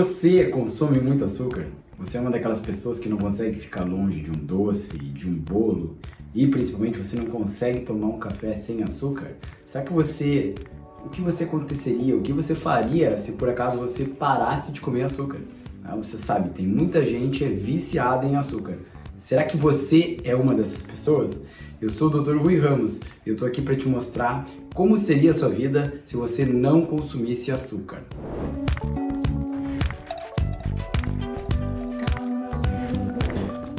Você consome muito açúcar? Você é uma daquelas pessoas que não consegue ficar longe de um doce, de um bolo e principalmente você não consegue tomar um café sem açúcar? Será que o que você aconteceria, o que você faria se por acaso você parasse de comer açúcar? Você sabe, tem muita gente viciada em açúcar. Será que você é uma dessas pessoas? Eu sou o Dr. Rui Ramos e eu tô aqui para te mostrar como seria a sua vida se você não consumisse açúcar.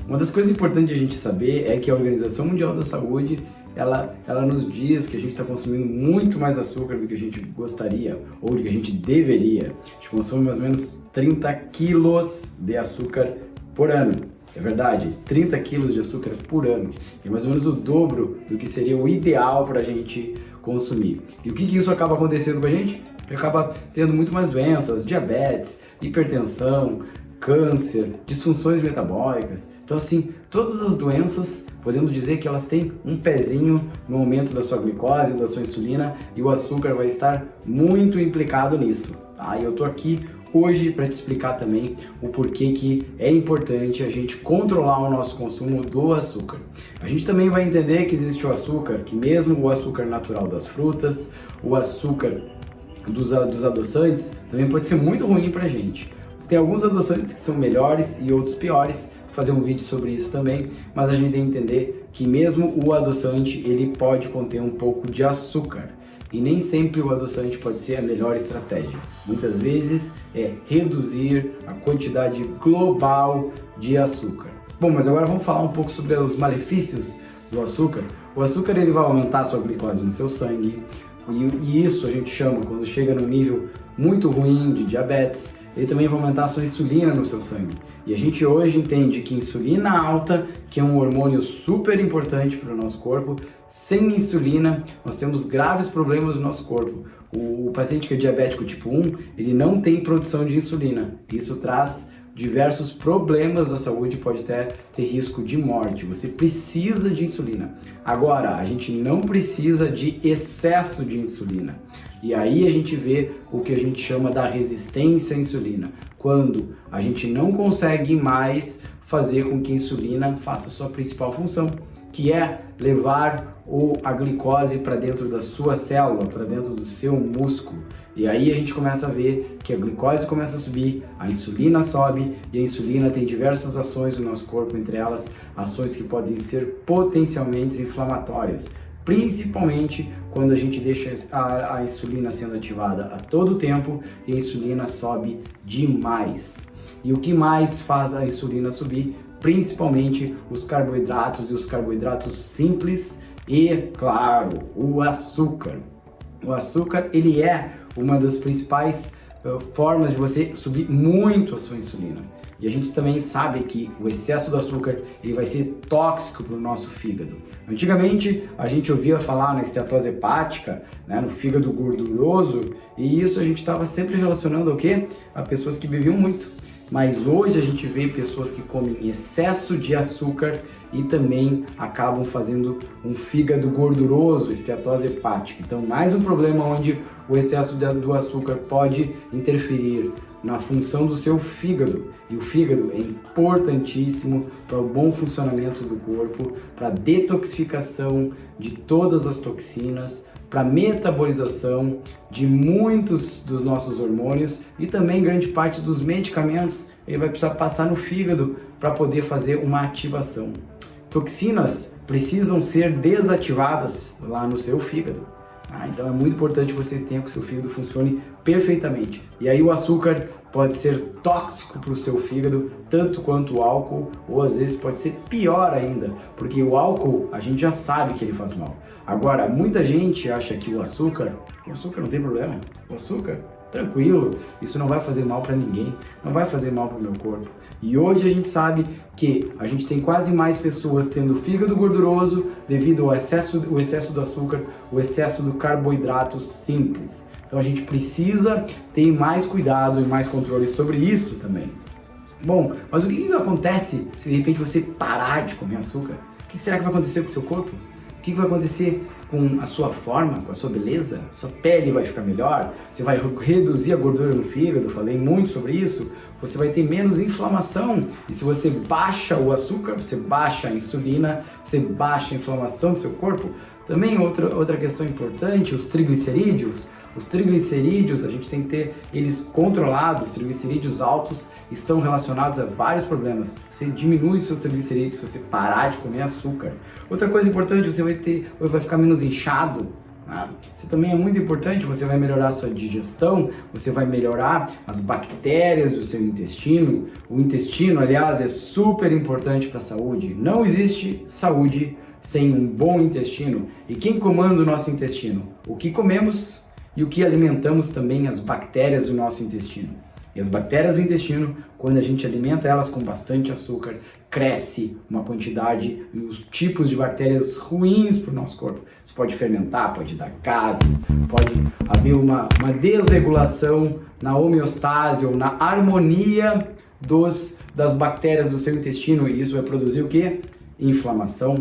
Uma das coisas importantes de a gente saber é que a Organização Mundial da Saúde, ela nos diz que a gente está consumindo muito mais açúcar do que a gente gostaria ou do que a gente deveria. A gente consome mais ou menos 30 quilos de açúcar por ano. É verdade, 30 quilos de açúcar por ano. É mais ou menos o dobro do que seria o ideal para a gente consumir. E o que isso acaba acontecendo com a gente? A gente acaba tendo muito mais doenças, diabetes, hipertensão, câncer, disfunções metabólicas. Então assim, todas as doenças, podemos dizer que elas têm um pezinho no aumento da sua glicose, da sua insulina, e o açúcar vai estar muito implicado nisso. E eu tô aqui hoje para te explicar também o porquê que é importante a gente controlar o nosso consumo do açúcar. A gente também vai entender que existe o açúcar, que mesmo o açúcar natural das frutas, o açúcar dos adoçantes, também pode ser muito ruim pra gente. Tem alguns adoçantes que são melhores e outros piores, vou fazer um vídeo sobre isso também, mas a gente tem que entender que mesmo o adoçante, ele pode conter um pouco de açúcar. E nem sempre o adoçante pode ser a melhor estratégia. Muitas vezes é reduzir a quantidade global de açúcar. Bom, mas agora vamos falar um pouco sobre os do açúcar. O açúcar ele vai aumentar a sua glicose no seu sangue, e isso a gente chama, quando chega no nível muito ruim de diabetes, ele também vai aumentar a sua insulina no seu sangue. E a gente hoje entende que insulina alta, que é um hormônio super importante para o nosso corpo, sem insulina nós temos graves problemas no nosso corpo. O paciente que é diabético tipo 1, ele não tem produção de insulina. Isso traz diversos problemas da saúde, pode até ter risco de morte. Você precisa de insulina. Agora, a gente não precisa de excesso de insulina. E aí a gente vê o que a gente chama da resistência à insulina, quando a gente não consegue mais fazer com que a insulina faça a sua principal função, que é levar a glicose para dentro da sua célula, para dentro do seu músculo. E aí a gente começa a ver que a glicose começa a subir, a insulina sobe, e a insulina tem diversas ações no nosso corpo, entre elas ações que podem ser potencialmente inflamatórias, principalmente quando a gente deixa a insulina sendo ativada a todo tempo e a insulina sobe demais. E o que mais faz a insulina subir? Principalmente os carboidratos e os carboidratos simples e, claro, o açúcar. O açúcar, ele é uma das principais formas de você subir muito a sua insulina. E a gente também sabe que o excesso do açúcar ele vai ser tóxico para o nosso fígado. Antigamente a gente ouvia falar na esteatose hepática, no fígado gorduroso, e isso a gente estava sempre relacionando ao quê? A pessoas que bebiam muito. Mas hoje a gente vê pessoas que comem excesso de açúcar e também acabam fazendo um fígado gorduroso, esteatose hepática. Então, mais um problema onde o excesso do açúcar pode interferir na função do seu fígado. E o fígado é importantíssimo para o bom funcionamento do corpo, para a detoxificação de todas as toxinas, para a metabolização de muitos dos nossos hormônios e também grande parte dos medicamentos. Ele vai precisar passar no fígado para poder fazer uma ativação. Toxinas precisam ser desativadas lá no seu fígado. Então é muito importante que você tenha que o seu fígado funcione perfeitamente. E aí o açúcar pode ser tóxico para o seu fígado, tanto quanto o álcool, ou às vezes pode ser pior ainda, porque o álcool a gente já sabe que ele faz mal. Agora, muita gente acha que o açúcar não tem problema. O açúcar, tranquilo, isso não vai fazer mal para ninguém, não vai fazer mal para o meu corpo. E hoje a gente sabe que a gente tem quase mais pessoas tendo fígado gorduroso devido ao excesso do açúcar, o excesso do carboidrato simples. Então a gente precisa ter mais cuidado e mais controle sobre isso também. Bom, mas o que acontece se de repente você parar de comer açúcar? O que será que vai acontecer com o seu corpo? O que vai acontecer com a sua forma, com a sua beleza? Sua pele vai ficar melhor? Você vai reduzir a gordura no fígado, falei muito sobre isso. Você vai ter menos inflamação. E se você baixa o açúcar, você baixa a insulina, você baixa a inflamação do seu corpo. Também outra questão importante, os triglicerídeos. Os triglicerídeos, a gente tem que ter eles controlados. Os triglicerídeos altos estão relacionados a vários problemas. Você diminui os seus triglicerídeos se você parar de comer açúcar. Outra coisa importante, você vai ficar menos inchado. Isso também é muito importante, você vai melhorar a sua digestão, você vai melhorar as bactérias do seu intestino. O intestino, aliás, é super importante para a saúde. Não existe saúde sem um bom intestino. E quem comanda o nosso intestino? O que comemos e o que alimentamos também as bactérias do nosso intestino. E as bactérias do intestino, quando a gente alimenta elas com bastante açúcar, cresce uma quantidade e os tipos de bactérias ruins para o nosso corpo. Isso pode fermentar, pode dar gases, pode haver uma desregulação na homeostase ou na harmonia das bactérias do seu intestino, e isso vai produzir o quê? Inflamação.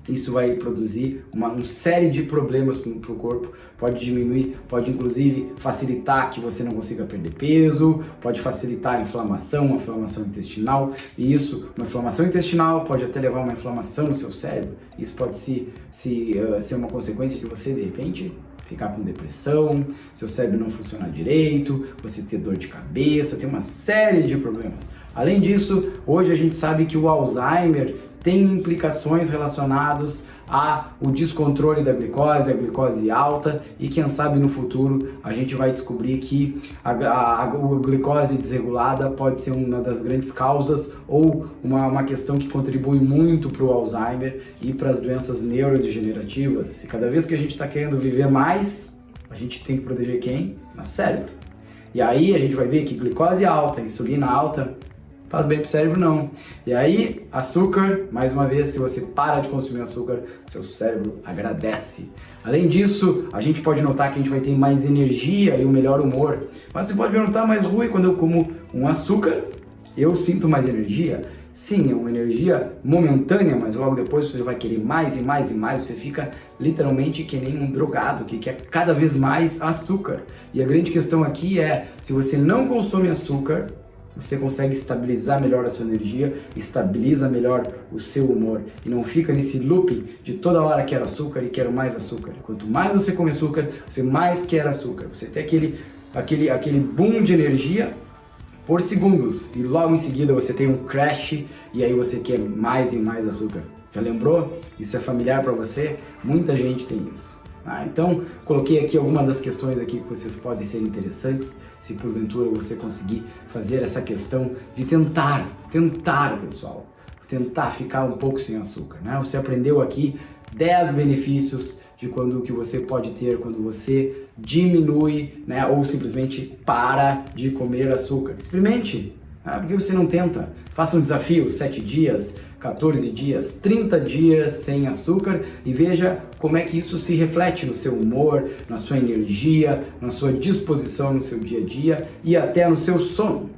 Isso vai produzir uma série de problemas para o corpo, pode diminuir, pode inclusive facilitar que você não consiga perder peso, pode facilitar a inflamação intestinal, e uma inflamação intestinal pode até levar a uma inflamação no seu cérebro. Isso pode ser uma consequência de você, de repente, ficar com depressão, seu cérebro não funcionar direito, você ter dor de cabeça, tem uma série de problemas. Além disso, hoje a gente sabe que o Alzheimer tem implicações relacionadas ao descontrole da glicose, a glicose alta, e quem sabe no futuro a gente vai descobrir que a glicose desregulada pode ser uma das grandes causas ou uma questão que contribui muito para o Alzheimer e para as doenças neurodegenerativas. E cada vez que a gente está querendo viver mais, a gente tem que proteger quem? Nosso cérebro. E aí a gente vai ver que glicose alta, insulina alta, faz bem pro cérebro não. E aí, açúcar, mais uma vez, se você para de consumir açúcar, seu cérebro agradece. Além disso, a gente pode notar que a gente vai ter mais energia e um melhor humor. Mas você pode perguntar, mas Rui, quando eu como um açúcar, eu sinto mais energia? Sim, é uma energia momentânea, mas logo depois você vai querer mais e mais e mais, você fica literalmente que nem um drogado, que quer cada vez mais açúcar. E a grande questão aqui é, se você não consome açúcar, você consegue estabilizar melhor a sua energia, estabiliza melhor o seu humor e não fica nesse looping de toda hora quero açúcar e quero mais açúcar. Quanto mais você come açúcar, você mais quer açúcar. Você tem aquele boom de energia por segundos e logo em seguida você tem um crash e aí você quer mais e mais açúcar. Já lembrou? Isso é familiar para você? Muita gente tem isso. Então, coloquei aqui algumas das questões aqui que vocês podem ser interessantes, se porventura você conseguir fazer essa questão de tentar, pessoal, tentar ficar um pouco sem açúcar, né? Você aprendeu aqui 10 benefícios de que você pode ter quando você diminui, né, ou simplesmente para de comer açúcar. Experimente, por que você não tenta? Faça um desafio, 7 dias, 14 dias, 30 dias sem açúcar e veja como é que isso se reflete no seu humor, na sua energia, na sua disposição no seu dia a dia e até no seu sono.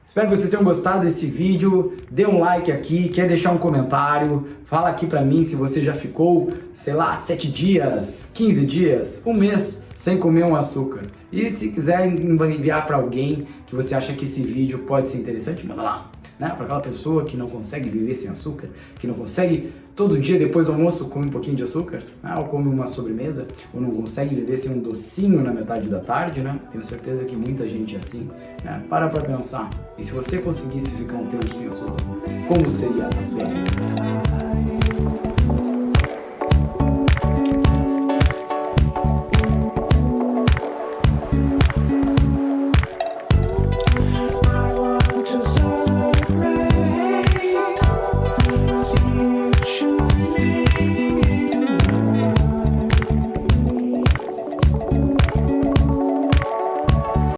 Espero que vocês tenham gostado desse vídeo, dê um like aqui, quer deixar um comentário, fala aqui pra mim se você já ficou, sei lá, 7 dias, 15 dias, um mês sem comer um açúcar. E se quiser enviar para alguém que você acha que esse vídeo pode ser interessante, manda lá. Né? Para aquela pessoa que não consegue viver sem açúcar, que não consegue todo dia depois do almoço comer um pouquinho de açúcar, né? Ou come uma sobremesa, ou não consegue viver sem um docinho na metade da tarde, né? Tenho certeza que muita gente é assim, né? Para pensar, e se você conseguisse ficar um tempo sem açúcar, como seria a sua vida?